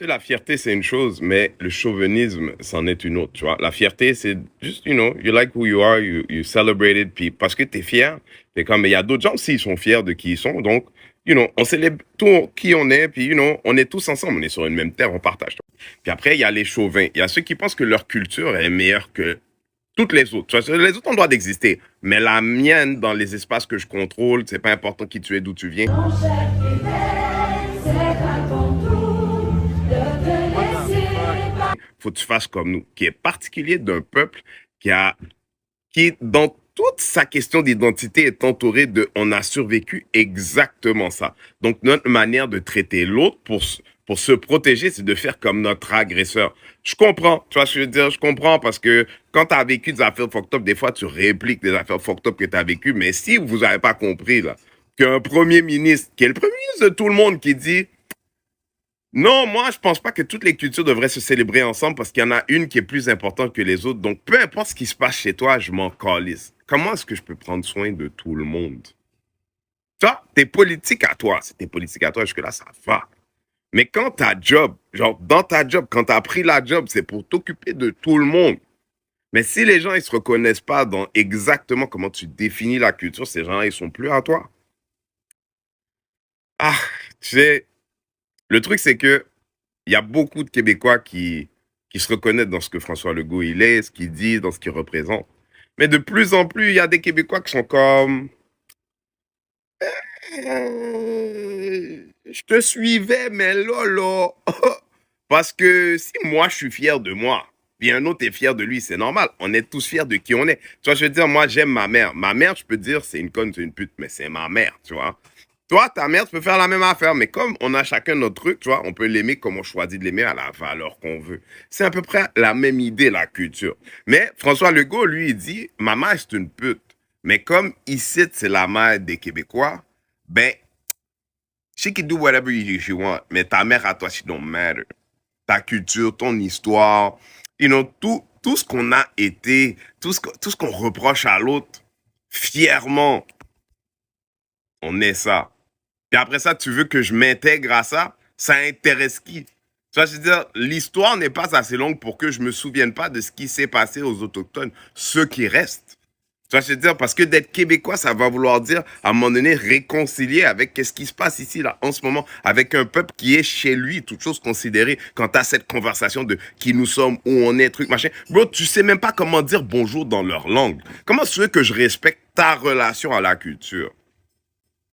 Tu sais, la fierté, c'est une chose, mais le chauvinisme, c'en est une autre, tu vois. La fierté, c'est juste, you like who you are, you celebrate it, puis parce que t'es fier, t'es comme, mais il y a d'autres gens aussi, ils sont fiers de qui ils sont, donc, on célèbre tout qui on est, puis, on est tous ensemble, on est sur une même terre, on partage. Puis après, il y a les chauvins, il y a ceux qui pensent que leur culture est meilleure que toutes les autres. Tu vois, les autres ont le droit d'exister, mais la mienne, dans les espaces que je contrôle, c'est pas important qui tu es, d'où tu viens. Faut que tu fasses comme nous, qui est particulier d'un peuple qui, dans toute sa question d'identité, est entouré de on a survécu exactement ça. Donc, notre manière de traiter l'autre pour se protéger, c'est de faire comme notre agresseur. Je comprends, tu vois ce que je veux dire? Je comprends parce que quand tu as vécu des affaires fucked up, des fois, tu répliques des affaires fucked up que tu as vécues. Mais si vous n'avez pas compris, là, qu'un premier ministre, qui est le premier ministre de tout le monde, qui dit non, moi, je pense pas que toutes les cultures devraient se célébrer ensemble parce qu'il y en a une qui est plus importante que les autres. Donc, peu importe ce qui se passe chez toi, je m'en calisse. Comment est-ce que je peux prendre soin de tout le monde? Toi, tes politiques à toi, c'est tes politiques à toi, jusque-là, ça va. Mais quand ta job, genre, dans ta job, quand t'as pris la job, c'est pour t'occuper de tout le monde. Mais si les gens, ils se reconnaissent pas dans exactement comment tu définis la culture, ces gens-là, ils sont plus à toi. Ah, tu sais, le truc, c'est que il y a beaucoup de Québécois qui se reconnaissent dans ce que François Legault il est, ce qu'il dit, dans ce qu'il représente. Mais de plus en plus, il y a des Québécois qui sont comme je te suivais, mais là. Parce que si moi je suis fier de moi, puis un autre est fier de lui, c'est normal. On est tous fiers de qui on est. Tu vois, je veux dire, moi j'aime ma mère. Ma mère, je peux dire, c'est une conne, c'est une pute, mais c'est ma mère, tu vois. Toi, ta mère, tu peux faire la même affaire, mais comme on a chacun notre truc, tu vois, on peut l'aimer comme on choisit de l'aimer à la valeur qu'on veut. C'est à peu près la même idée, la culture. Mais François Legault, lui, il dit, ma mère, c'est une pute. Mais comme ici, c'est la mère des Québécois, ben, she can do whatever you want, mais ta mère à toi, she don't matter. Ta culture, ton histoire, tout ce qu'on a été, tout ce qu'on reproche à l'autre, fièrement, on est ça. Puis après ça, tu veux que je m'intègre à ça? Ça intéresse qui? Tu vois, je veux dire, l'histoire n'est pas assez longue pour que je me souvienne pas de ce qui s'est passé aux Autochtones, ceux qui restent. Tu vois, je veux dire, parce que d'être québécois, ça va vouloir dire, à un moment donné, réconcilier avec qu'est-ce qui se passe ici, là, en ce moment, avec un peuple qui est chez lui, toutes choses considérées, quand tu as cette conversation de qui nous sommes, où on est, truc, machin. Bro, tu sais même pas comment dire bonjour dans leur langue. Comment tu veux que je respecte ta relation à la culture?